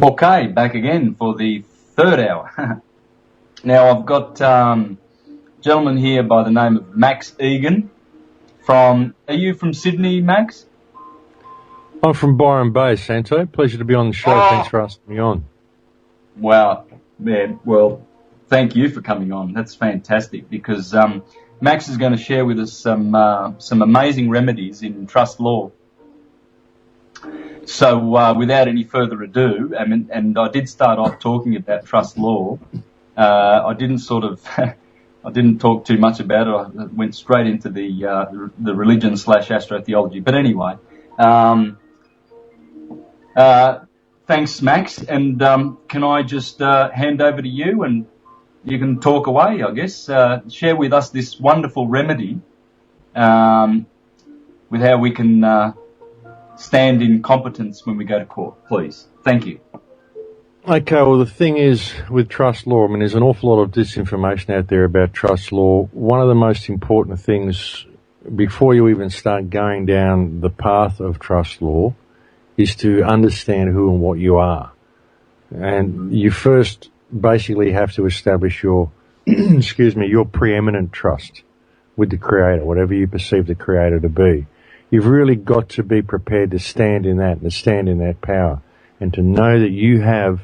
Okay, back again for the third hour. Now, I've got a gentleman here by the name of Max Igan are you from Sydney, Max? I'm from Byron Bay, Santo. Pleasure to be on the show. Thanks for asking me on. Wow. Yeah, well, thank you for coming on. That's fantastic because Max is going to share with us some amazing remedies in trust law. So without any further ado, and I did start off talking about trust law. I didn't I didn't talk too much about it. I went straight into the religion / astrotheology. But anyway, thanks, Max. And can I just hand over to you and you can talk away, I guess. Share with us this wonderful remedy with how we can stand in competence when we go to court, please. Thank you. Okay, well, the thing is with trust law, there's an awful lot of disinformation out there about trust law. One of the most important things before you even start going down the path of trust law is to understand who and what you are. And you first basically have to establish your, your preeminent trust with the Creator, whatever you perceive the Creator to be. You've really got to be prepared to stand in that and to stand in that power and to know that you have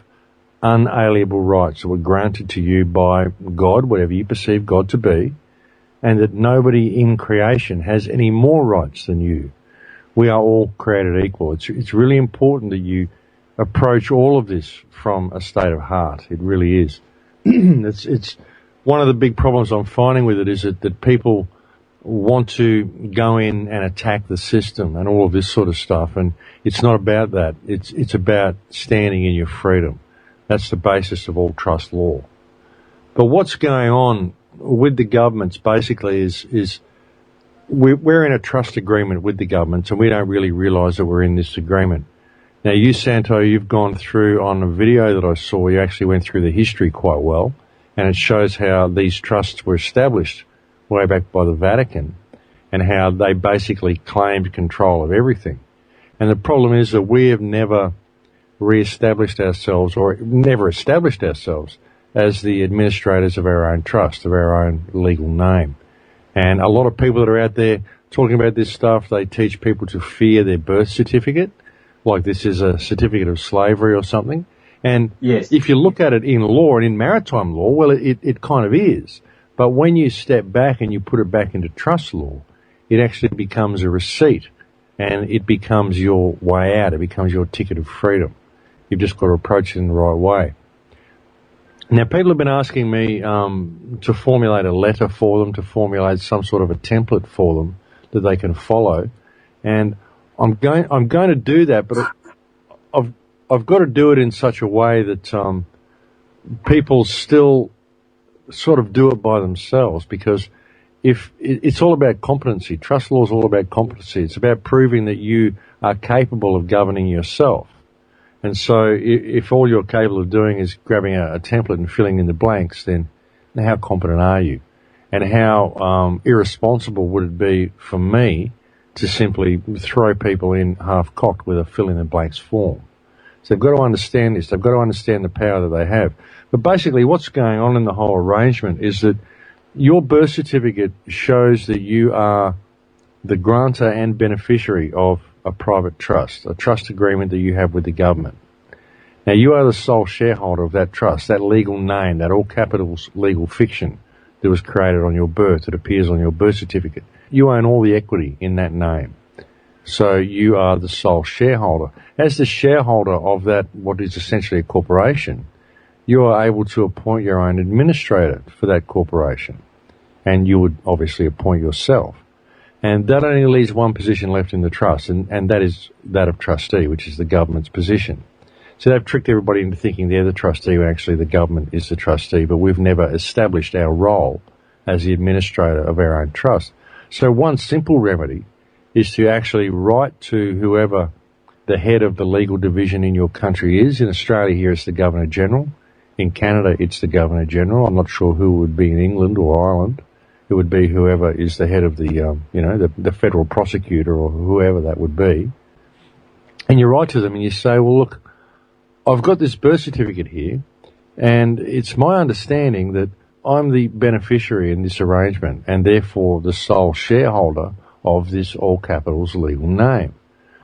unalienable rights that were granted to you by God, whatever you perceive God to be, and that nobody in creation has any more rights than you. We are all created equal. It's really important that you approach all of this from a state of heart. It really is. It's one of the big problems I'm finding with it is that people want to go in and attack the system and all of this sort of stuff, and it's not about that. It's about standing in your freedom. That's the basis of all trust law. But what's going on with the governments basically is we're in a trust agreement with the governments, and we don't really realise that we're in this agreement. Now, you, Santo, you've gone through on a video that I saw, you actually went through the history quite well, and it shows how these trusts were established way back by the Vatican and how they basically claimed control of everything. And the problem is that we have never re-established ourselves or never established ourselves as the administrators of our own trust, of our own legal name. And a lot of people that are out there talking about this stuff, they teach people to fear their birth certificate, like this is a certificate of slavery or something. And yes, if you look at it in law and in maritime law, well, it kind of is. But when you step back and you put it back into trust law, it actually becomes a receipt and it becomes your way out. It becomes your ticket of freedom. You've just got to approach it in the right way. Now, people have been asking me to formulate a letter for them, to formulate some sort of a template for them that they can follow. And I'm going to do that, but I've got to do it in such a way that people still sort of do it by themselves, because if it's all about competency. Trust law is all about competency. It's about proving that you are capable of governing yourself. And so if all you're capable of doing is grabbing a template and filling in the blanks, then how competent are you? And how irresponsible would it be for me to simply throw people in half-cocked with a fill-in-the-blanks form? So they've got to understand this. They've got to understand the power that they have. But basically what's going on in the whole arrangement is that your birth certificate shows that you are the grantor and beneficiary of a private trust, a trust agreement that you have with the government. Now, you are the sole shareholder of that trust, that legal name, that all capitals legal fiction that was created on your birth, that appears on your birth certificate. You own all the equity in that name. So you are the sole shareholder. As the shareholder of that, what is essentially a corporation, you are able to appoint your own administrator for that corporation. And you would obviously appoint yourself. And that only leaves one position left in the trust, and that is that of trustee, which is the government's position. So they've tricked everybody into thinking they're the trustee when actually the government is the trustee, but we've never established our role as the administrator of our own trust. So one simple remedy is to actually write to whoever the head of the legal division in your country is. In Australia here it's the Governor-General. In Canada it's the Governor-General. I'm not sure who it would be in England or Ireland. It would be whoever is the head of the, the federal prosecutor or whoever that would be. And you write to them and you say, well, look, I've got this birth certificate here, and it's my understanding that I'm the beneficiary in this arrangement and therefore the sole shareholder of this all capitals legal name.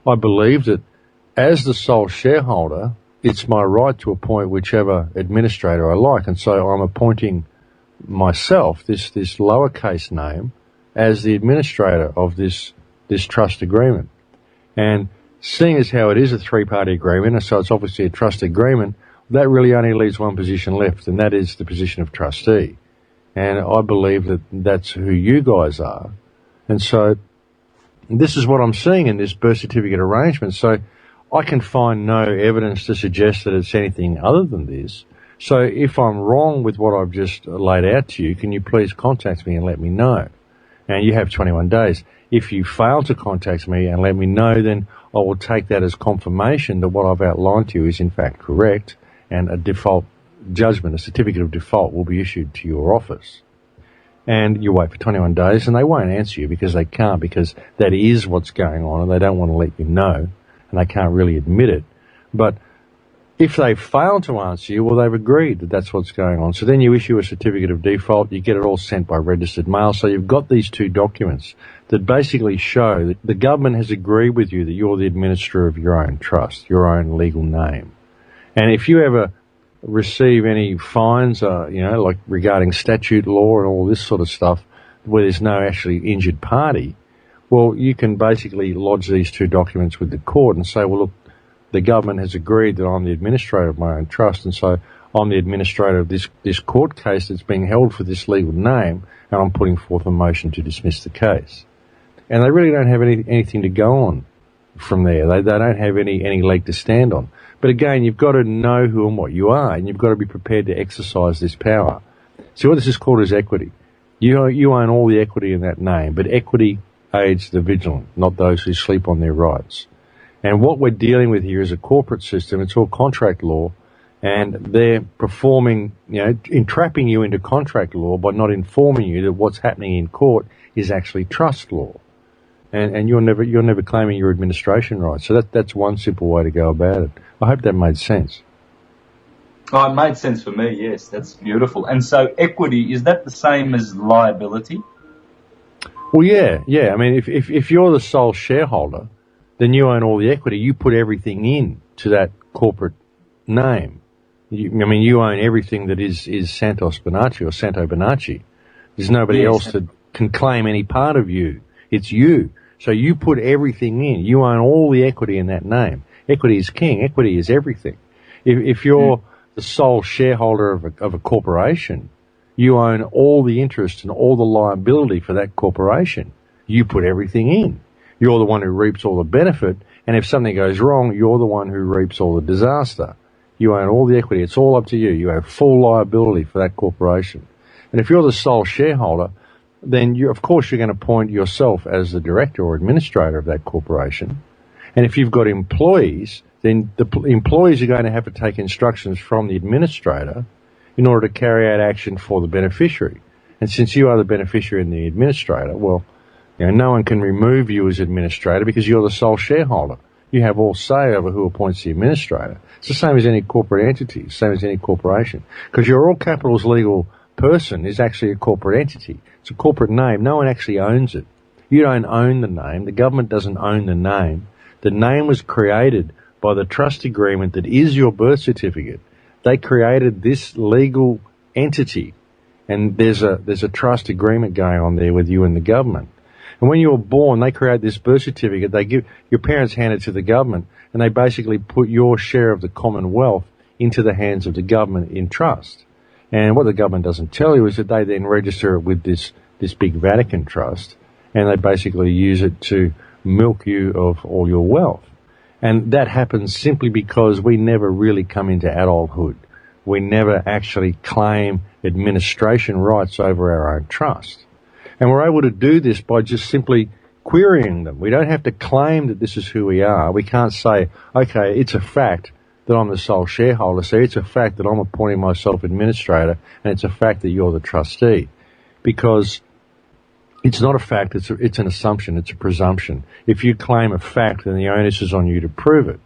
I believe that as the sole shareholder, it's my right to appoint whichever administrator I like, and so I'm appointing myself, this lowercase name, as the administrator of this trust agreement. And seeing as how it is a three-party agreement, and so it's obviously a trust agreement, that really only leaves one position left, and that is the position of trustee. And I believe that that's who you guys are. And so this is what I'm seeing in this birth certificate arrangement. So I can find no evidence to suggest that it's anything other than this. So if I'm wrong with what I've just laid out to you, can you please contact me and let me know? And you have 21 days. If you fail to contact me and let me know, then I will take that as confirmation that what I've outlined to you is in fact correct, and a default judgment, a certificate of default, will be issued to your office. And you wait for 21 days, and they won't answer you because they can't, because that is what's going on, and they don't want to let you know, and they can't really admit it. But if they fail to answer you, well, they've agreed that that's what's going on. So then you issue a certificate of default, you get it all sent by registered mail. So you've got these two documents that basically show that the government has agreed with you that you're the administrator of your own trust, your own legal name. And if you ever receive any fines, like regarding statute law and all this sort of stuff, where there's no actually injured party, well, you can basically lodge these two documents with the court and say, well, look, the government has agreed that I'm the administrator of my own trust, and so I'm the administrator of this court case that's being held for this legal name, and I'm putting forth a motion to dismiss the case. And they really don't have anything to go on from there. They don't have any leg to stand on. But again, you've got to know who and what you are, and you've got to be prepared to exercise this power. See, what this is called is equity. You own all the equity in that name, but equity aids the vigilant, not those who sleep on their rights. And what we're dealing with here is a corporate system. It's all contract law, and they're performing, entrapping you into contract law by not informing you that what's happening in court is actually trust law. And you're never claiming your administration rights. So that's one simple way to go about it. I hope that made sense. Oh, it made sense for me, yes. That's beautiful. And so equity, is that the same as liability? Well, yeah. I mean, if you're the sole shareholder, then you own all the equity. You put everything in to that corporate name. You own everything that is Santos Bonacci or Santo Bonacci. There's nobody else that can claim any part of you. It's you. So you put everything in. You own all the equity in that name. Equity is king. Equity is everything. If you're the sole shareholder of a corporation, you own all the interest and all the liability for that corporation. You put everything in. You're the one who reaps all the benefit, and if something goes wrong, you're the one who reaps all the disaster. You own all the equity. It's all up to you. You have full liability for that corporation. And if you're the sole shareholder, then of course you're going to appoint yourself as the director or administrator of that corporation. And if you've got employees, then the employees are going to have to take instructions from the administrator in order to carry out action for the beneficiary. And since you are the beneficiary and the administrator, well, no one can remove you as administrator because you're the sole shareholder. You have all say over who appoints the administrator. It's the same as any corporate entity, same as any corporation. Because your all capitals legal person is actually a corporate entity. It's a corporate name. No one actually owns it. You don't own the name. The government doesn't own the name. The name was created by the trust agreement that is your birth certificate. They created this legal entity, and there's a trust agreement going on there with you and the government. And when you were born, they create this birth certificate. Your parents hand it to the government, and they basically put your share of the commonwealth into the hands of the government in trust. And what the government doesn't tell you is that they then register it with this big Vatican trust, and they basically use it to milk you of all your wealth. And that happens simply because we never really come into adulthood. We never actually claim administration rights over our own trust. And we're able to do this by just simply querying them. We don't have to claim that this is who we are. We can't say, okay, it's a fact that I'm the sole shareholder, so it's a fact that I'm appointing myself administrator, and it's a fact that you're the trustee. Because it's not a fact, it's an assumption, it's a presumption. If you claim a fact, then the onus is on you to prove it.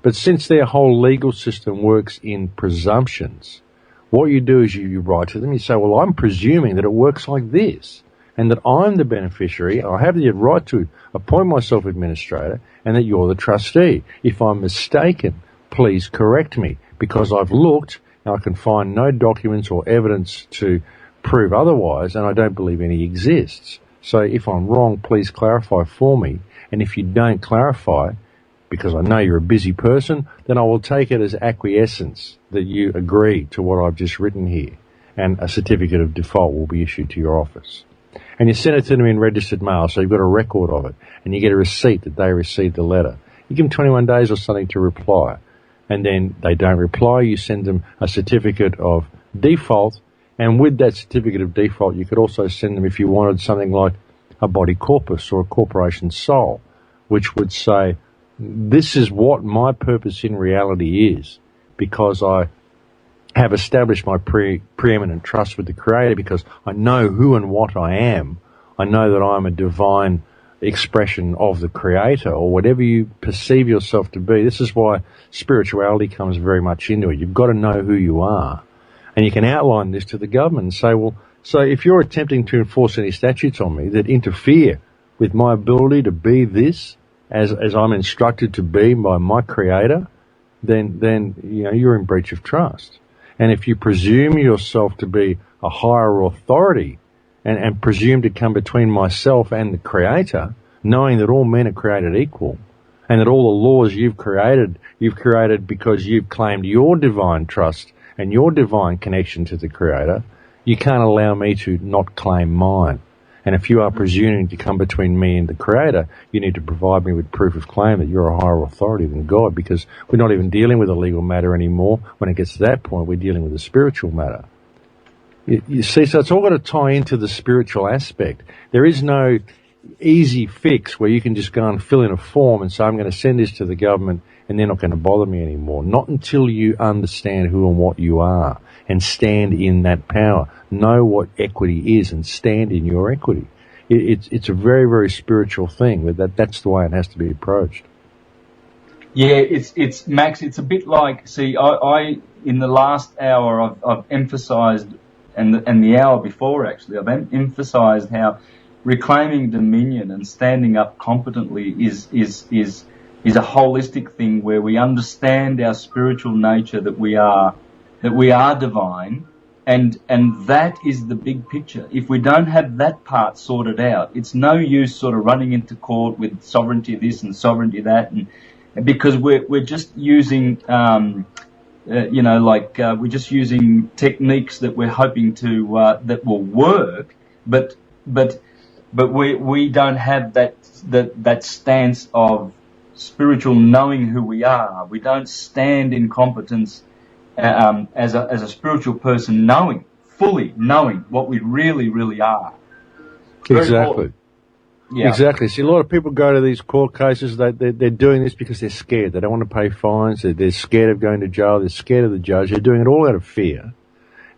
But since their whole legal system works in presumptions, what you do is you write to them, you say, well, I'm presuming that it works like this, and that I'm the beneficiary, I have the right to appoint myself administrator, and that you're the trustee. If I'm mistaken, please correct me, because I've looked and I can find no documents or evidence to prove otherwise, and I don't believe any exists. So if I'm wrong, please clarify for me. And if you don't clarify, because I know you're a busy person, then I will take it as acquiescence that you agree to what I've just written here, and a certificate of default will be issued to your office. And you send it to them in registered mail, so you've got a record of it, and you get a receipt that they received the letter. You give them 21 days or something to reply, and then they don't reply, you send them a certificate of default, and with that certificate of default, you could also send them, if you wanted, something like a body corpus or a corporation sole, which would say, this is what my purpose in reality is, because I have established my preeminent trust with the Creator, because I know who and what I am. I know that I'm a divine expression of the Creator, or whatever you perceive yourself to be. This is why spirituality comes very much into it. You've got to know who you are. And you can outline this to the government and say, well, so if you're attempting to enforce any statutes on me that interfere with my ability to be this, as I'm instructed to be by my Creator, then you know, you're in breach of trust. And if you presume yourself to be a higher authority and presume to come between myself and the Creator, knowing that all men are created equal, and that all the laws you've created because you've claimed your divine trust and your divine connection to the Creator, you can't allow me to not claim mine. And if you are presuming to come between me and the Creator, you need to provide me with proof of claim that you're a higher authority than God, because we're not even dealing with a legal matter anymore. When it gets to that point, we're dealing with a spiritual matter. You see, so it's all got to tie into the spiritual aspect. There is no easy fix where you can just go and fill in a form and say, I'm going to send this to the government and they're not going to bother me anymore. Not until you understand who and what you are and stand in that power. Know what equity is and stand in your equity. It's a very, very spiritual thing. That's the way it has to be approached. Yeah, it's Max. It's a bit like, see, I in the last hour I've emphasised, and the hour before actually, I've emphasised how reclaiming dominion and standing up competently is a holistic thing where we understand our spiritual nature, that we are divine, and that is the big picture. If we don't have that part sorted out, it's no use sort of running into court with sovereignty this and sovereignty that, and because we're just using we're just using techniques that we're hoping to that will work, but we don't have that stance of spiritual knowing who we are. We don't stand in competence as a spiritual person, fully knowing what we really, really are. Exactly. Yeah. Exactly. See, a lot of people go to these court cases, they're doing this because they're scared. They don't want to pay fines. They're scared of going to jail. They're scared of the judge. They're doing it all out of fear.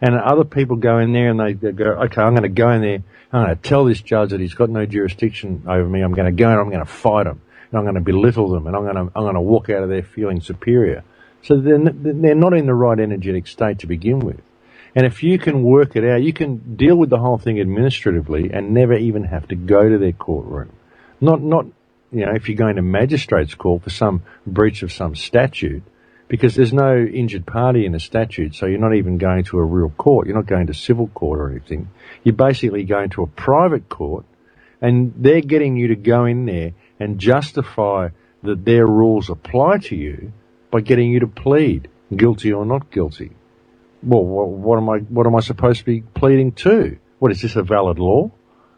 And other people go in there and they go, okay, I'm going to go in there. I'm going to tell this judge that he's got no jurisdiction over me. I'm going to go and I'm going to fight him. And I'm going to belittle them. And I'm going to walk out of there feeling superior. So they're not in the right energetic state to begin with. And if you can work it out, you can deal with the whole thing administratively and never even have to go to their courtroom. Not if you're going to magistrate's court for some breach of some statute, because there's no injured party in a statute, so you're not even going to a real court. You're not going to civil court or anything. You're basically going to a private court, and they're getting you to go in there and justify that their rules apply to you by getting you to plead guilty or not guilty. Well, what am I supposed to be pleading to? What, is this a valid law?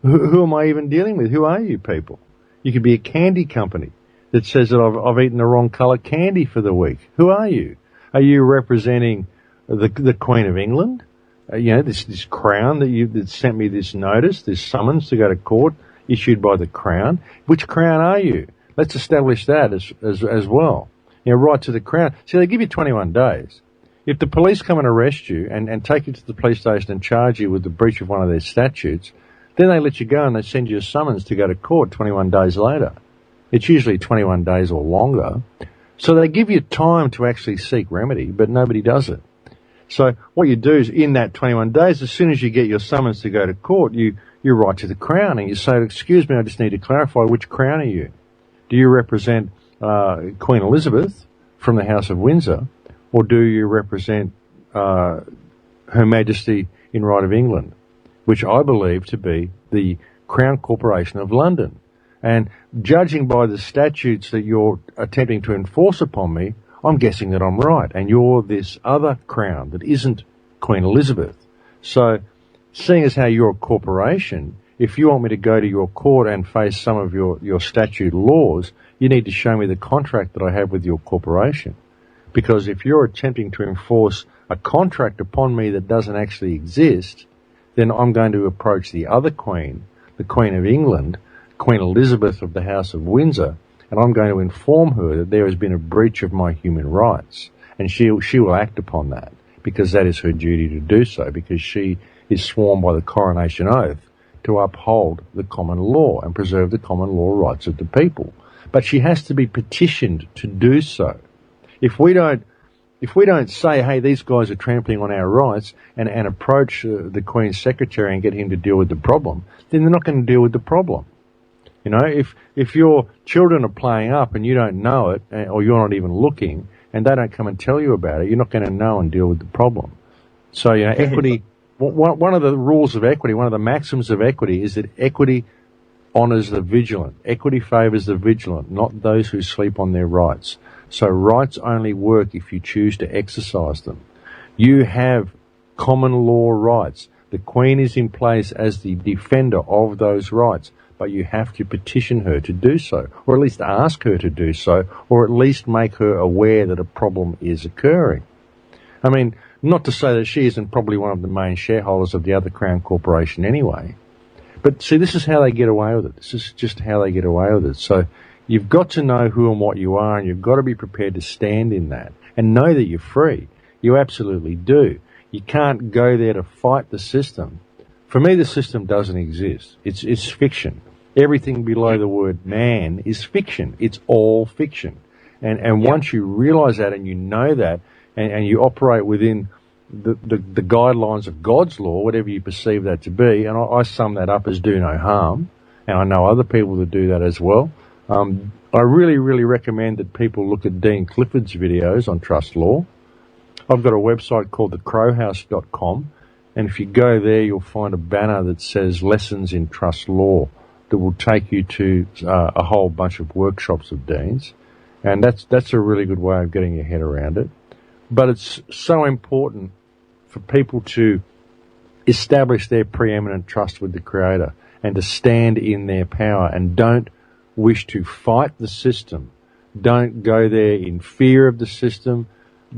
Who am I even dealing with? Who are you people? You could be a candy company that says that I've eaten the wrong colour candy for the week. Who are you? Are you representing the Queen of England? This crown that sent me this notice, this summons to go to court issued by the crown. Which crown are you? Let's establish that as well. Right to the crown. See, they give you 21 days. If the police come and arrest you and take you to the police station and charge you with the breach of one of their statutes, then they let you go and they send you a summons to go to court 21 days later. It's usually 21 days or longer. So they give you time to actually seek remedy, but nobody does it. So what you do is in that 21 days, as soon as you get your summons to go to court, you write to the Crown and you say, excuse me, I just need to clarify, which Crown are you? Do you represent Queen Elizabeth from the House of Windsor, or do you represent Her Majesty in Right of England, which I believe to be the Crown Corporation of London? And judging by the statutes that you're attempting to enforce upon me, I'm guessing that I'm right, and you're this other crown that isn't Queen Elizabeth. So, seeing as how you're a corporation, if you want me to go to your court and face some of your statute laws, you need to show me the contract that I have with your corporation. Because if you're attempting to enforce a contract upon me that doesn't actually exist, then I'm going to approach the other Queen, the Queen of England, Queen Elizabeth of the House of Windsor, and I'm going to inform her that there has been a breach of my human rights. And she will act upon that, because that is her duty to do so, because she is sworn by the coronation oath to uphold the common law and preserve the common law rights of the people. But she has to be petitioned to do so. If we don't say, hey, these guys are trampling on our rights, and approach the Queen's Secretary and get him to deal with the problem, then they're not going to deal with the problem. You know, if your children are playing up and you don't know it, or you're not even looking, and they don't come and tell you about it, you're not going to know and deal with the problem. So, you know, equity, one of the rules of equity, one of the maxims of equity is that equity honours the vigilant. Equity favours the vigilant, not those who sleep on their rights. So rights only work if you choose to exercise them. You have common law rights. The Queen is in place as the defender of those rights, but you have to petition her to do so, or at least ask her to do so, or at least make her aware that a problem is occurring. I mean, not to say that she isn't probably one of the main shareholders of the other Crown Corporation anyway, but see, this is how they get away with it. This is just how they get away with it. So you've got to know who and what you are, and you've got to be prepared to stand in that and know that you're free. You absolutely do. You can't go there to fight the system. For me, the system doesn't exist. It's fiction. Everything below the word man is fiction. It's all fiction. And once you realise that and you know that, and you operate within the guidelines of God's law, whatever you perceive that to be, and I sum that up as do no harm, and I know other people that do that as well. I really, really recommend that people look at Dean Clifford's videos on trust law. I've got a website called thecrowhouse.com, and if you go there, you'll find a banner that says Lessons in Trust Law that will take you to a whole bunch of workshops of Dean's, and that's a really good way of getting your head around it. But it's so important for people to establish their preeminent trust with the Creator and to stand in their power, and don't wish to fight the system. Don't go there in fear of the system.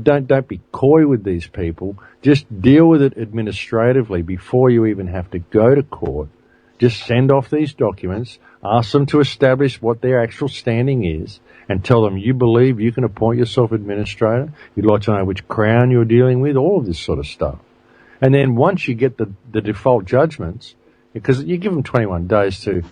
Don't be coy with these people. Just deal with it administratively before you even have to go to court. Just send off these documents, ask them to establish what their actual standing is, and tell them you believe you can appoint yourself administrator, you'd like to know which crown you're dealing with, all of this sort of stuff. And then once you get the default judgments, because you give them 21 days to,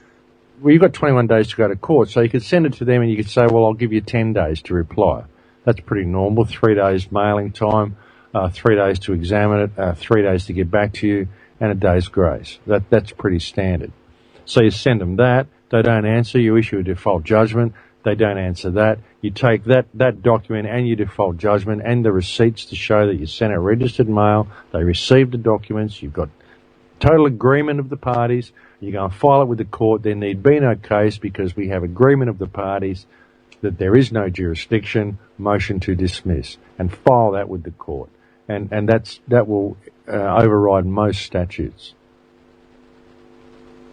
well, you've got 21 days to go to court, so you could send it to them and you could say, well, I'll give you 10 days to reply. That's pretty normal. 3 days mailing time, 3 days to examine it, 3 days to get back to you, and a day's grace. That's pretty standard. So you send them that. They don't answer. You issue a default judgment. They don't answer that. You take that document and your default judgment and the receipts to show that you sent it registered mail. They received the documents. You've got total agreement of the parties. You go and file it with the court. There need be no case because we have agreement of the parties that there is no jurisdiction, motion to dismiss, and file that with the court. And that will override most statutes.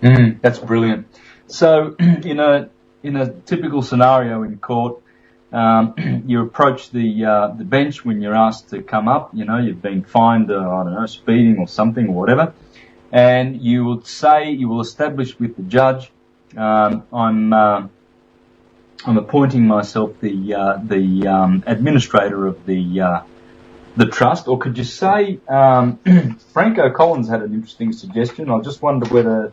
That's brilliant. So, in a typical scenario in court, you approach the bench when you're asked to come up. You've been fined, speeding or something or whatever, and you will establish with the judge, I'm appointing myself the administrator of the trust, or could you say, Franco Collins had an interesting suggestion. I just wonder whether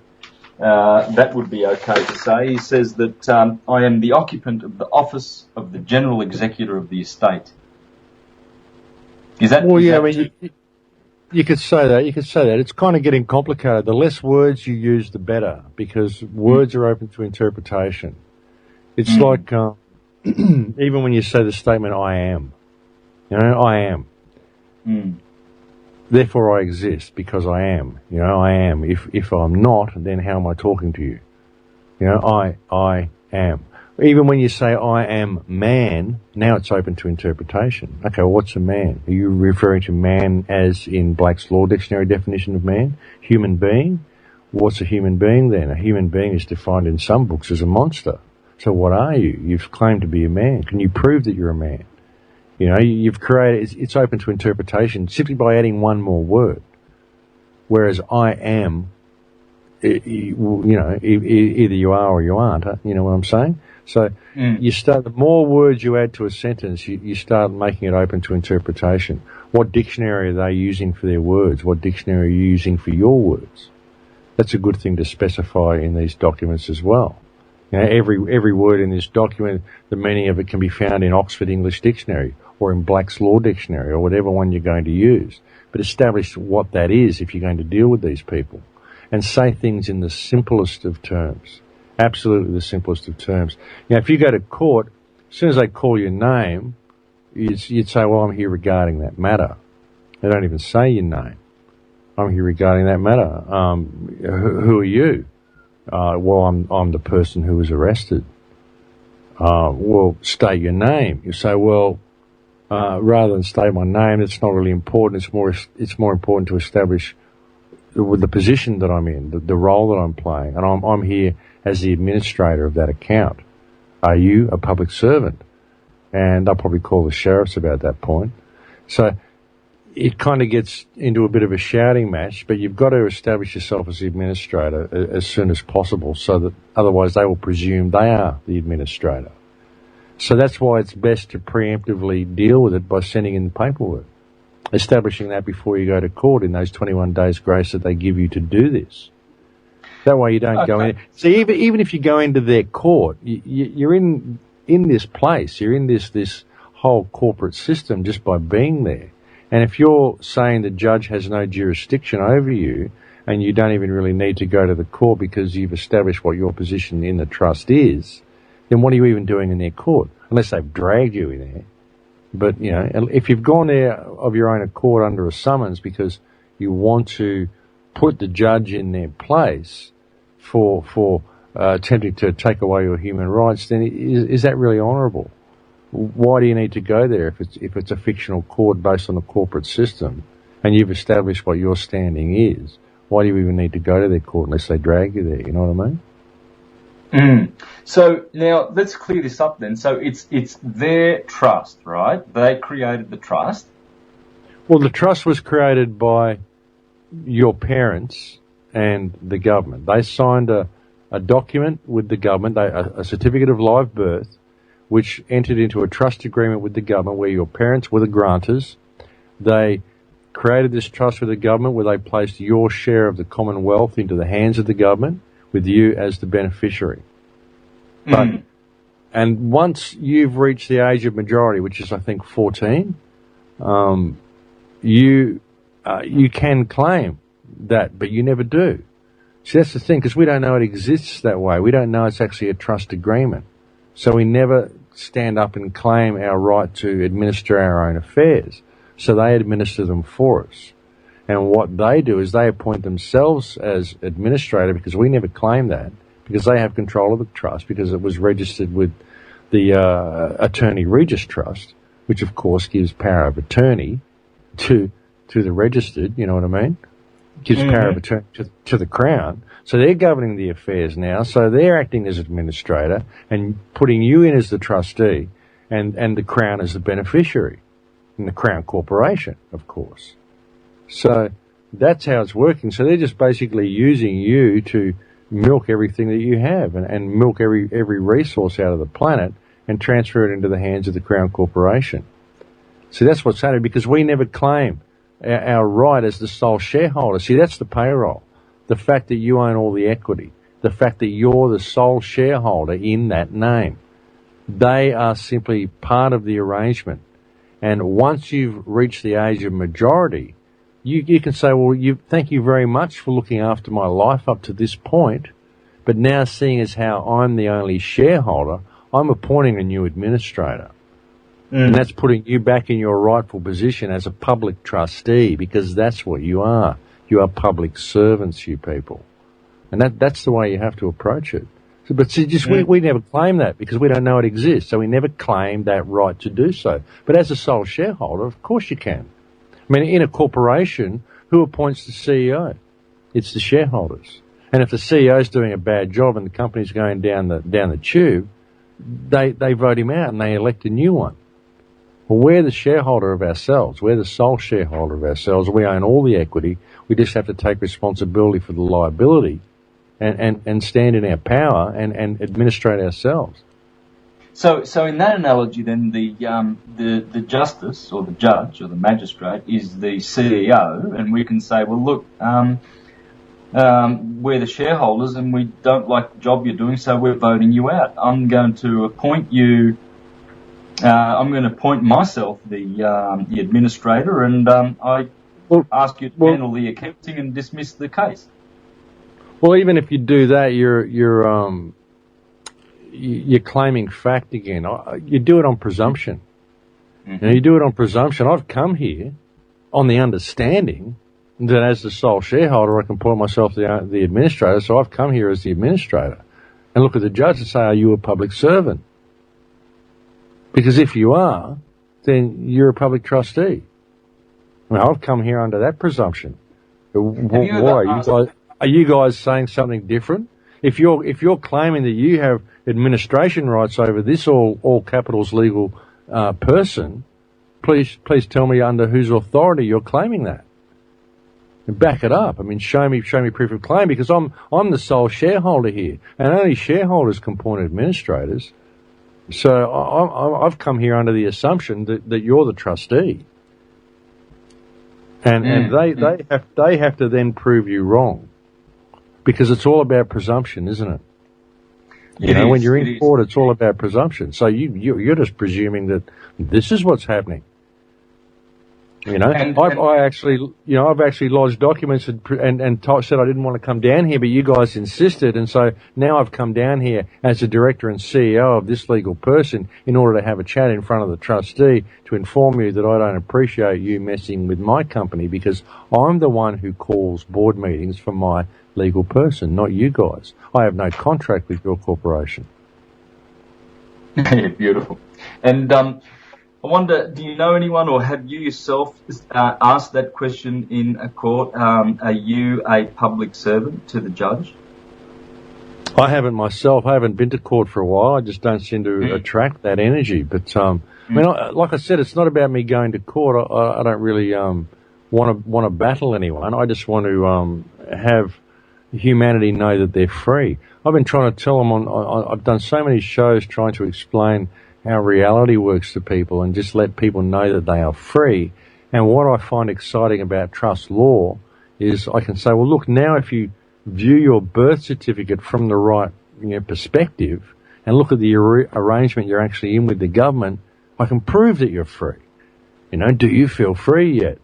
that would be okay to say. He says that I am the occupant of the office of the General Executor of the estate. Is that? Well, is yeah, that I mean, you could say that. You could say that. It's kind of getting complicated. The less words you use, the better, because words are open to interpretation. It's like even when you say the statement, I am. You know, I am. Therefore I exist because I am. You know, I am. If I'm not, then how am I talking to you? You know, I am. Even when you say I am man, now it's open to interpretation. Okay, well, what's a man? Are you referring to man as in Black's Law Dictionary definition of man? Human being? What's a human being then? A human being is defined in some books as a monster. So what are you? You've claimed to be a man. Can you prove that you're a man? You know, you've created, it's open to interpretation simply by adding one more word. Whereas I am, you know, either you are or you aren't, you know what I'm saying? So you start, the more words you add to a sentence, you start making it open to interpretation. What dictionary are they using for their words? What dictionary are you using for your words? That's a good thing to specify in these documents as well. You know, every word in this document, the meaning of it can be found in Oxford English Dictionary or in Black's Law Dictionary or whatever one you're going to use. But establish what that is if you're going to deal with these people. And say things in the simplest of terms. Absolutely the simplest of terms. Now, if you go to court, as soon as they call your name, you'd say, well, I'm here regarding that matter. They don't even say your name. I'm here regarding that matter. Who are you? Well, I'm the person who was arrested. Well, state your name. You say, well, rather than state my name, it's not really important. It's more important to establish the position that I'm in, the role that I'm playing, and I'm here as the administrator of that account. Are you a public servant? And I'll probably call the sheriffs about that point. So it kind of gets into a bit of a shouting match, but you've got to establish yourself as the administrator as soon as possible, so that otherwise they will presume they are the administrator. So that's why it's best to preemptively deal with it by sending in the paperwork, establishing that before you go to court in those 21 days grace that they give you to do this. That way you don't go in. So even if you go into their court, you're in this place, you're in this whole corporate system just by being there. And if you're saying the judge has no jurisdiction over you and you don't even really need to go to the court because you've established what your position in the trust is, then what are you even doing in their court? Unless they've dragged you in there. But, you know, if you've gone there of your own accord under a summons because you want to put the judge in their place for attempting to take away your human rights, then is that really honourable? Why do you need to go there if it's a fictional court based on a corporate system and you've established what your standing is? Why do you even need to go to their court unless they drag you there? You know what I mean? So now let's clear this up then. So it's their trust, right? They created the trust. Well, the trust was created by your parents and the government. They signed a document with the government, a certificate of live birth, which entered into a trust agreement with the government where your parents were the grantors. They created this trust with the government where they placed your share of the Commonwealth into the hands of the government with you as the beneficiary. And once you've reached the age of majority, which is I think 14, you can claim that, but you never do. See, that's the thing, because we don't know it exists that way. We don't know it's actually a trust agreement. So we never stand up and claim our right to administer our own affairs. So they administer them for us. And what they do is they appoint themselves as administrator, because we never claim that, because they have control of the trust, because it was registered with the Attorney Regis Trust, which of course gives power of attorney to the registered, you know what I mean? Gives power of attorney to the Crown. So they're governing the affairs now. So they're acting as administrator and putting you in as the trustee and the Crown as the beneficiary. And the Crown Corporation, of course. So that's how it's working. So they're just basically using you to milk everything that you have and milk every resource out of the planet and transfer it into the hands of the Crown Corporation. So that's what's happening, because we never claim our right as the sole shareholder. See, that's the payroll. The fact that you own all the equity. the fact that you're the sole shareholder in that name. They are simply part of the arrangement. And once you've reached the age of majority, you can say, well, thank you very much for looking after my life up to this point, but now seeing as how I'm the only shareholder, I'm appointing a new administrator. And that's putting you back in your rightful position as a public trustee, because that's what you are. You are public servants, you people. And that's the way you have to approach it. So, but see, we never claim that because we don't know it exists, so we never claim that right to do so. But as a sole shareholder, of course you can. I mean, in a corporation, who appoints the CEO? It's the shareholders. And if the CEO is doing a bad job and the company's going down the tube, they vote him out and they elect a new one. Well, we're the shareholder of ourselves. We're the sole shareholder of ourselves. We own all the equity. We just have to take responsibility for the liability and stand in our power and administrate ourselves. So in that analogy, then the justice or the judge or the magistrate is the CEO, and we can say, well, look, we're the shareholders and we don't like the job you're doing, so we're voting you out. I'm going to appoint you. I'm going to appoint myself the administrator, and I ask you to handle the accounting and dismiss the case. Well, even if you do that, you're claiming fact again. You do it on presumption. Mm-hmm. You do it on presumption. I've come here on the understanding that as the sole shareholder, I can appoint myself the administrator. So I've come here as the administrator and look at the judge and say, are you a public servant? Because if you are, then you're a public trustee. I mean, I've come here under that presumption. Why? Are you guys saying something different? If you're claiming that you have administration rights over this all capitals legal person, please tell me under whose authority you're claiming that. And back it up. I mean, show me proof of claim, because I'm the sole shareholder here, and only shareholders can appoint administrators. So I've come here under the assumption that you're the trustee, and they have to then prove you wrong, because it's all about presumption, isn't it? When you're in court, it's all about presumption. So you're just presuming that this is what's happening. I've actually lodged documents and said I didn't want to come down here, but you guys insisted, and so now I've come down here as the director and CEO of this legal person in order to have a chat in front of the trustee to inform you that I don't appreciate you messing with my company, because I'm the one who calls board meetings for my legal person, not you guys. I have no contract with your corporation. Yeah, beautiful. And I wonder, do you know anyone, or have you yourself asked that question in a court? Are you a public servant to the judge? I haven't myself. I haven't been to court for a while. I just don't seem to attract that energy. But I mean, like I said, it's not about me going to court. I don't really want to battle anyone. I just want to have humanity know that they're free. I've been trying to tell them I've done so many shows trying to explain how reality works to people and just let people know that they are free. And what I find exciting about trust law is I can say, well, look, now if you view your birth certificate from the right perspective and look at the arrangement you're actually in with the government, I can prove that you're free. Do you feel free yet?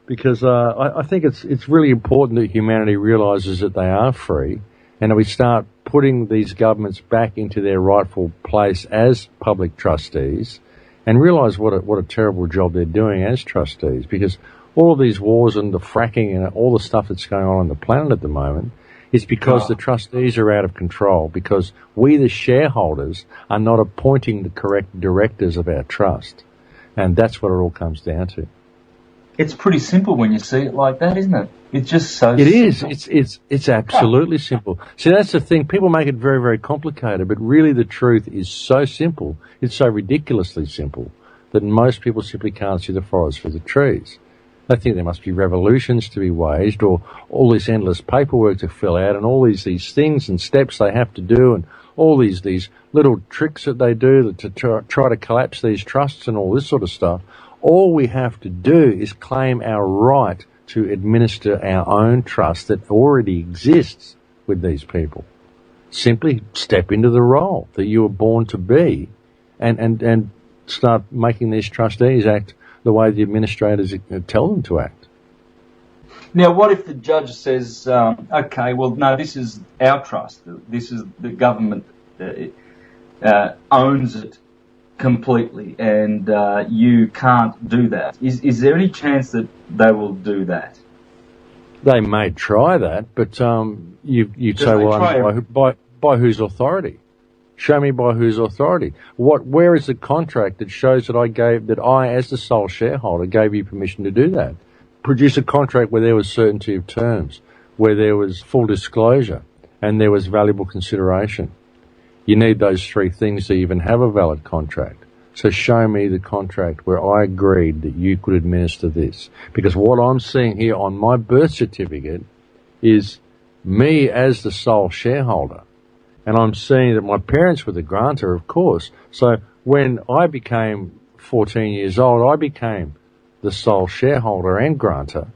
Because I think it's really important that humanity realizes that they are free, and that we start putting these governments back into their rightful place as public trustees, and realize what a terrible job they're doing as trustees, because all of these wars and the fracking and all the stuff that's going on the planet at the moment is because the trustees are out of control, because we, the shareholders, are not appointing the correct directors of our trust. And that's what it all comes down to. It's pretty simple when you see it like that, isn't it? It's just so simple. It is. It's absolutely simple. See, that's the thing. People make it very, very complicated, but really the truth is so simple. It's so ridiculously simple that most people simply can't see the forest for the trees. They think there must be revolutions to be waged, or all this endless paperwork to fill out, and all these things and steps they have to do, and all these little tricks that they do to try to collapse these trusts and all this sort of stuff. All we have to do is claim our right to administer our own trust that already exists. with these people. Simply step into the role that you were born to be and start making these trustees act the way the administrators tell them to act. Now, what if the judge says, okay, well, no, this is our trust. This is the government owns it completely, and you can't do that. Is there any chance that they will do that? They may try that, but you'd say, well, by whose authority? Show me by whose authority. Where is the contract that shows that I, as the sole shareholder, gave you permission to do that? Produce a contract where there was certainty of terms, where there was full disclosure, and there was valuable consideration. You need those three things to even have a valid contract. So show me the contract where I agreed that you could administer this. Because what I'm seeing here on my birth certificate is me as the sole shareholder. And I'm seeing that my parents were the grantor, of course. So when I became 14 years old, I became the sole shareholder and grantor.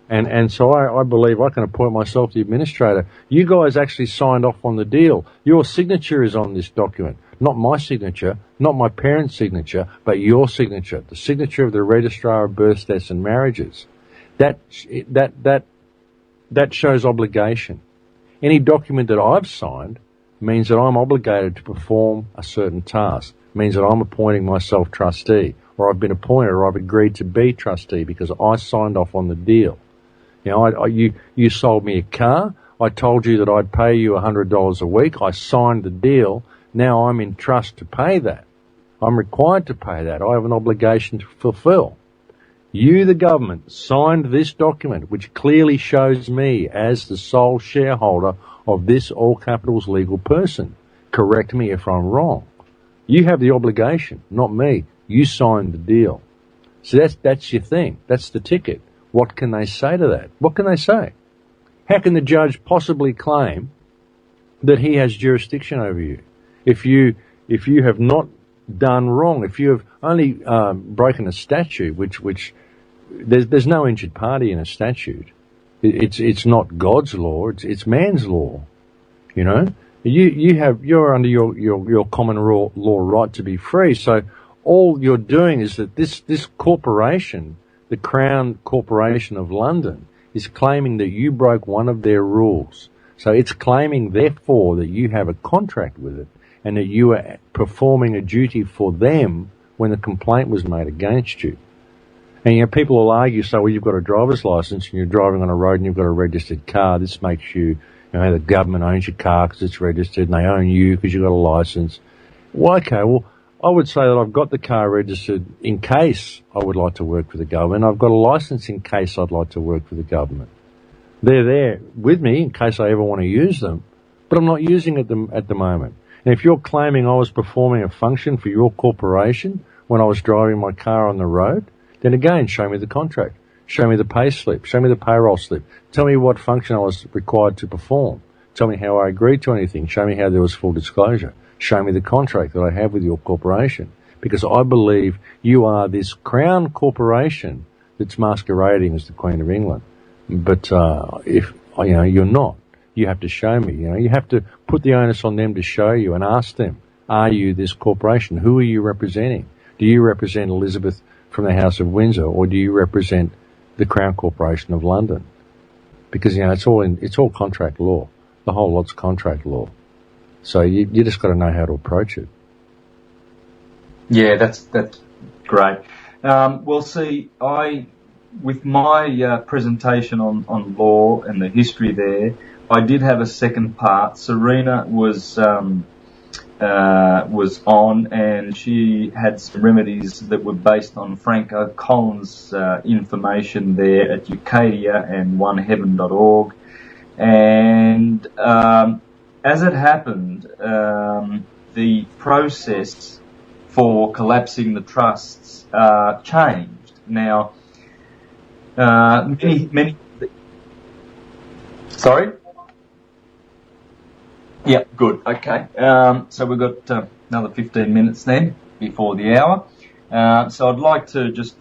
And so I believe I can appoint myself the administrator. You guys actually signed off on the deal. Your signature is on this document. Not my signature, not my parents' signature, but your signature. The signature of the Registrar of Births, Deaths and Marriages. That shows obligation. Any document that I've signed means that I'm obligated to perform a certain task. Means that I'm appointing myself trustee, or I've been appointed, or I've agreed to be trustee because I signed off on the deal. You know, you sold me a car. I told you that I'd pay you $100 a week. I signed the deal. Now I'm in trust to pay that. I'm required to pay that. I have an obligation to fulfill. You, the government, signed this document, which clearly shows me as the sole shareholder of this all capitals legal person. Correct me if I'm wrong. You have the obligation, not me. You signed the deal. So that's your thing. That's the ticket. What can they say to that? What can they say? How can the judge possibly claim that he has jurisdiction over you if you have not done wrong, if you have only broken a statute, which there's no injured party in a statute. It's not God's law. It's man's law. You know, you're under your common law right to be free. So all you're doing is that this corporation, the Crown Corporation of London, is claiming that you broke one of their rules. So it's claiming, therefore, that you have a contract with it and that you are performing a duty for them when the complaint was made against you. And, you know, people will argue, so, well, you've got a driver's license and you're driving on a road and you've got a registered car. This makes you, the government owns your car because it's registered and they own you because you've got a license. Well, okay, well, I would say that I've got the car registered in case I would like to work for the government. I've got a license in case I'd like to work for the government. They're there with me in case I ever want to use them, but I'm not using them at the moment. And if you're claiming I was performing a function for your corporation when I was driving my car on the road, then again, show me the contract. Show me the pay slip. Show me the payroll slip. Tell me what function I was required to perform. Tell me how I agreed to anything. Show me how there was full disclosure. Show me the contract that I have with your corporation. Because I believe you are this Crown Corporation that's masquerading as the Queen of England. But if you're not, you have to show me. You have to put the onus on them to show you and ask them, are you this corporation? Who are you representing? Do you represent Elizabeth from the House of Windsor, or do you represent the Crown Corporation of London? Because it's all contract law. The whole lot's contract law. So you just got to know how to approach it. Yeah, that's great. Well, see, with my presentation on law and the history there, I did have a second part. Serena was on, and she had some remedies that were based on Frank O'Collin's information there at Ucadia and oneheaven.org. And as it happened, the process for collapsing the trusts changed. Now, many. Sorry? Yeah, good. Okay. So we've got another 15 minutes then before the hour. So I'd like to just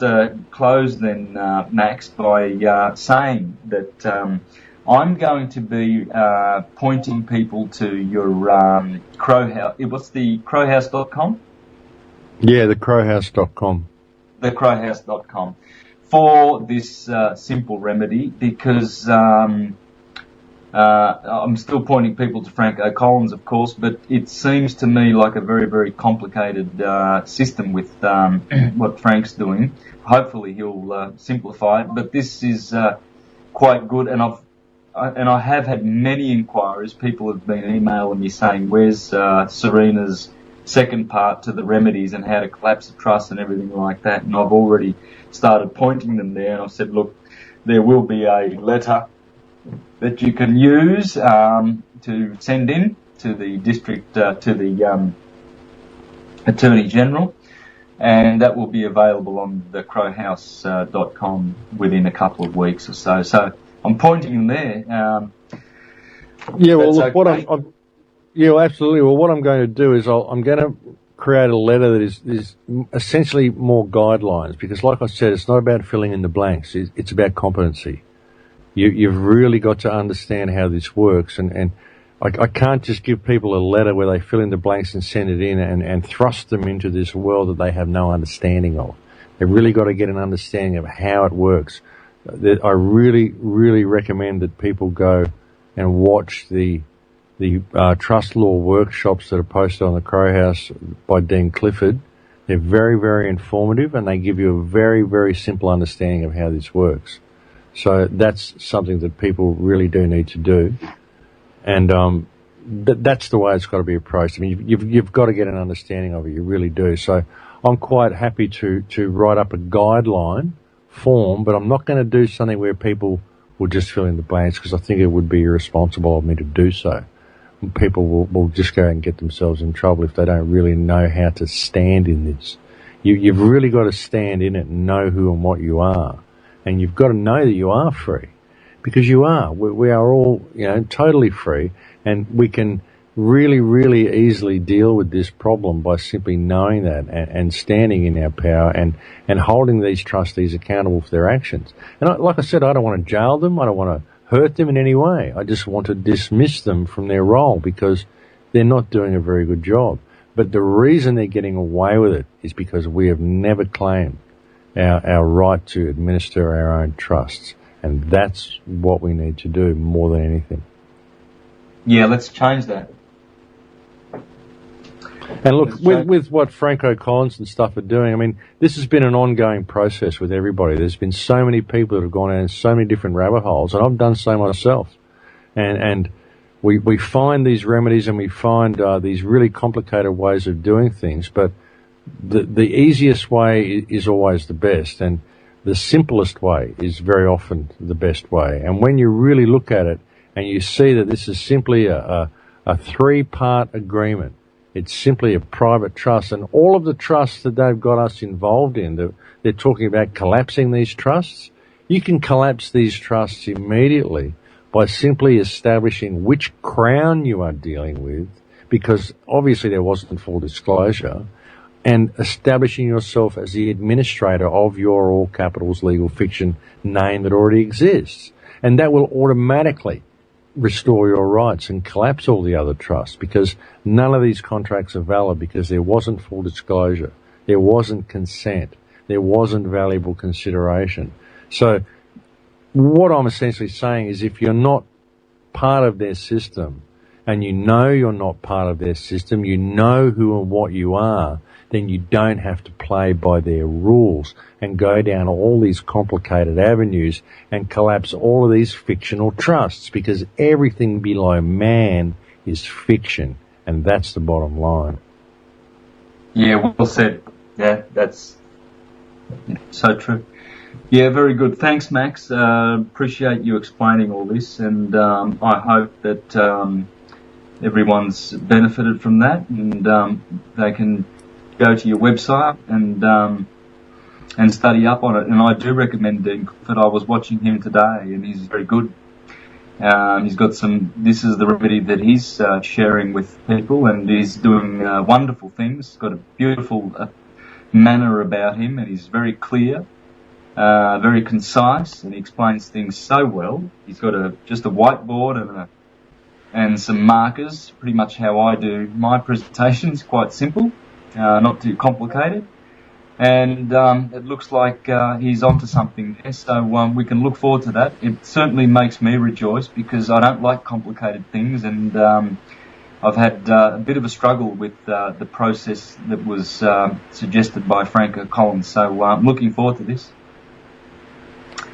close then, Max, by saying that I'm going to be pointing people to your Crowhouse. What's the crowhouse.com? Yeah, the crowhouse.com. The crowhouse.com for this simple remedy, because I'm still pointing people to Frank O'Collins, of course, but it seems to me like a very, very complicated system with what Frank's doing. Hopefully he'll simplify it, but this is quite good, and I have had many inquiries. People have been emailing me saying, where's Serena's second part to the remedies and how to collapse a trust and everything like that, and I've already started pointing them there, and I've said, look, there will be a letter that you can use to send in to the district, to the Attorney General, and that will be available on the crowhouse.com within a couple of weeks or so. So I'm pointing them there. Yeah, well, look, okay. Yeah, well, absolutely. Well, what I'm going to do is I'm going to create a letter that is essentially more guidelines, because, like I said, it's not about filling in the blanks. It's about competency. You've really got to understand how this works, and I can't just give people a letter where they fill in the blanks and send it in and thrust them into this world that they have no understanding of. They've really got to get an understanding of how it works. I really, really recommend that people go and watch the trust law workshops that are posted on the Crowhouse by Dean Clifford. They're very, very informative, and they give you a very, very simple understanding of how this works. So that's something that people really do need to do, and that's the way it's got to be approached. I mean, you've got to get an understanding of it. You really do. So I'm quite happy to write up a guideline form, but I'm not going to do something where people will just fill in the blanks, because I think it would be irresponsible of me to do so. People will just go and get themselves in trouble if they don't really know how to stand in this. You've really got to stand in it and know who and what you are. And you've got to know that you are free, because you are. We are all, totally free, and we can really, really easily deal with this problem by simply knowing that and standing in our power and holding these trustees accountable for their actions. And like I said, I don't want to jail them. I don't want to hurt them in any way. I just want to dismiss them from their role because they're not doing a very good job. But the reason they're getting away with it is because we have never claimed our right to administer our own trusts. And that's what we need to do more than anything. Yeah, let's change that. And look, with what Frank O'Collins and stuff are doing, I mean, this has been an ongoing process with everybody. There's been so many people that have gone down so many different rabbit holes, and I've done so myself. And we find these remedies, and we find these really complicated ways of doing things, but the easiest way is always the best, and the simplest way is very often the best way. And when you really look at it and you see that this is simply a three-part agreement, it's simply a private trust, and all of the trusts that they've got us involved in, they're talking about collapsing these trusts. You can collapse these trusts immediately by simply establishing which crown you are dealing with, because obviously there wasn't full disclosure, and establishing yourself as the administrator of your all capitals legal fiction name that already exists. And that will automatically restore your rights and collapse all the other trusts, because none of these contracts are valid because there wasn't full disclosure, there wasn't consent, there wasn't valuable consideration. So what I'm essentially saying is, if you're not part of their system, and you know you're not part of their system, you know who and what you are, then you don't have to play by their rules and go down all these complicated avenues and collapse all of these fictional trusts, because everything below man is fiction, and that's the bottom line. Yeah, well said. Yeah, that's so true. Yeah, very good. Thanks, Max. Appreciate you explaining all this, and I hope that everyone's benefited from that, and they can go to your website and study up on it. And I do recommend Dean Clifford. I was watching him today, and he's very good. He's got this is the remedy that he's sharing with people, and he's doing wonderful things. He's got a beautiful manner about him, and he's very clear. very concise, and he explains things so well. He's got just a whiteboard and some markers, pretty much how I do my presentations, quite simple, not too complicated. And it looks like he's onto something there, so we can look forward to that. It certainly makes me rejoice because I don't like complicated things, and I've had a bit of a struggle with the process that was suggested by Franco Collins, so I'm looking forward to this.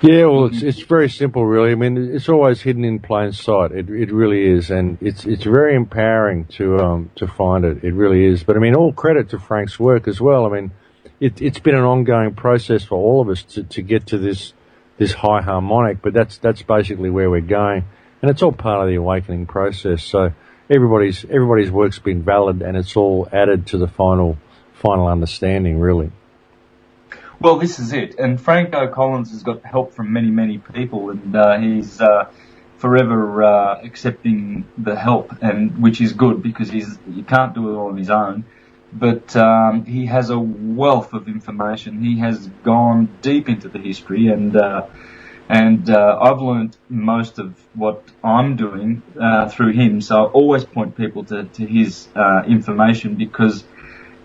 Yeah, well, it's very simple, really. I mean, it's always hidden in plain sight. It really is, and it's very empowering to find it. It really is. But I mean, all credit to Frank's work as well. I mean, it's been an ongoing process for all of us to get to this high harmonic. But that's basically where we're going, and it's all part of the awakening process. So everybody's work's been valid, and it's all added to the final understanding, really. Well, this is it. And Franco Collins has got help from many, many people, and he's forever accepting the help, and which is good because he can't do it all on his own. But he has a wealth of information. He has gone deep into the history, and I've learned most of what I'm doing through him. So I always point people to his information because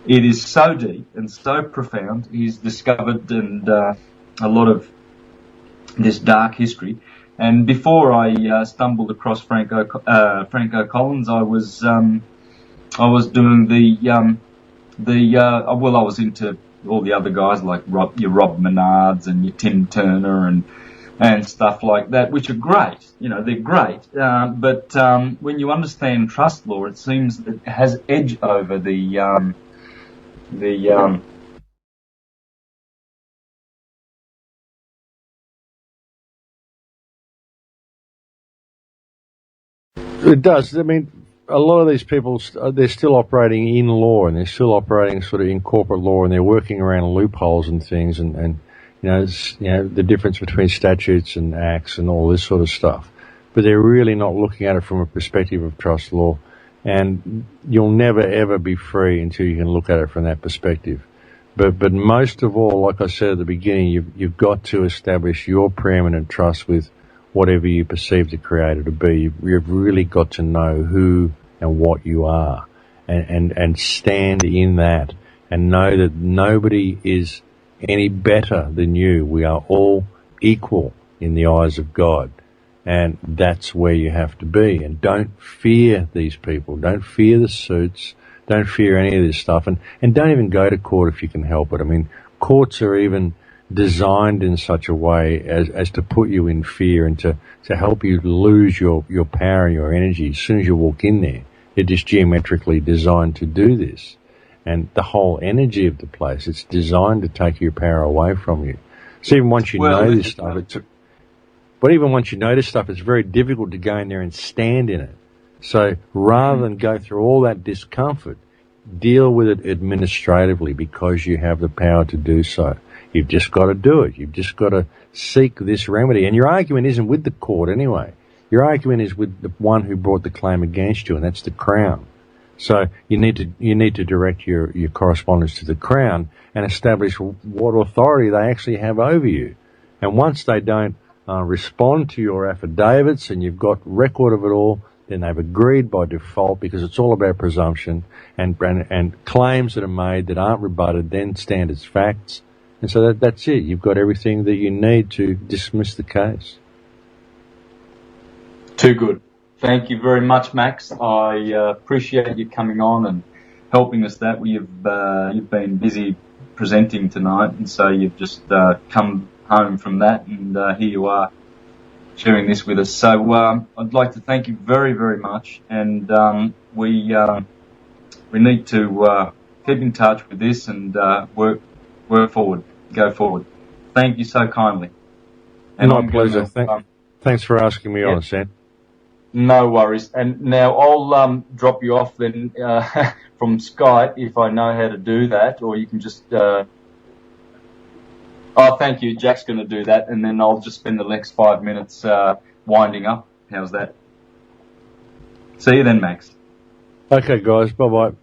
it is so deep and so profound. He's discovered a lot of this dark history. And before I stumbled across Franco Collins, I was doing I was into all the other guys like your Rob Menards and your Tim Turner and stuff like that, which are great. You know, they're great. But when you understand trust law, it seems that it has edge over It does. I mean, a lot of these people, they're still operating in law, and they're still operating sort of in corporate law, and they're working around loopholes and things, and the difference between statutes and acts and all this sort of stuff. But they're really not looking at it from a perspective of trust law, and you'll never ever be free until you can look at it from that perspective. But most of all, like I said at the beginning, you've got to establish your preeminent trust with whatever you perceive the Creator to be. You've really got to know who and what you are, and stand in that, and know that nobody is any better than you. We are all equal in the eyes of God, and that's where you have to be. And don't fear these people. Don't fear the suits. Don't fear any of this stuff, and don't even go to court if you can help it. I mean, courts are even designed in such a way as to put you in fear and to help you lose your power and your energy as soon as you walk in there. They're just geometrically designed to do this. And the whole energy of the place, it's designed to take your power away from you. So even once you know this stuff, it's very difficult to go in there and stand in it. So rather than go through all that discomfort, deal with it administratively because you have the power to do so. You've just got to do it. You've just got to seek this remedy. And your argument isn't with the court anyway. Your argument is with the one who brought the claim against you, and that's the Crown. So you need to direct your correspondence to the Crown and establish what authority they actually have over you. And once they don't respond to your affidavits and you've got record of it all, then they've agreed by default, because it's all about presumption, and claims that are made that aren't rebutted then stand as facts. And so that's it. You've got everything that you need to dismiss the case. Too good. Thank you very much, Max. I appreciate you coming on and helping us that. You've been busy presenting tonight, and so you've just come home from that, and here you are sharing this with us. So I'd like to thank you very, very much, and we need to keep in touch with this and work forward. Go forward. Thank you so kindly. And my pleasure. Thanks for asking me on, Sam. No worries. And now I'll drop you off then from Skype if I know how to do that, or you can just... Oh, thank you. Jack's going to do that, and then I'll just spend the next 5 minutes winding up. How's that? See you then, Max. Okay, guys. Bye-bye.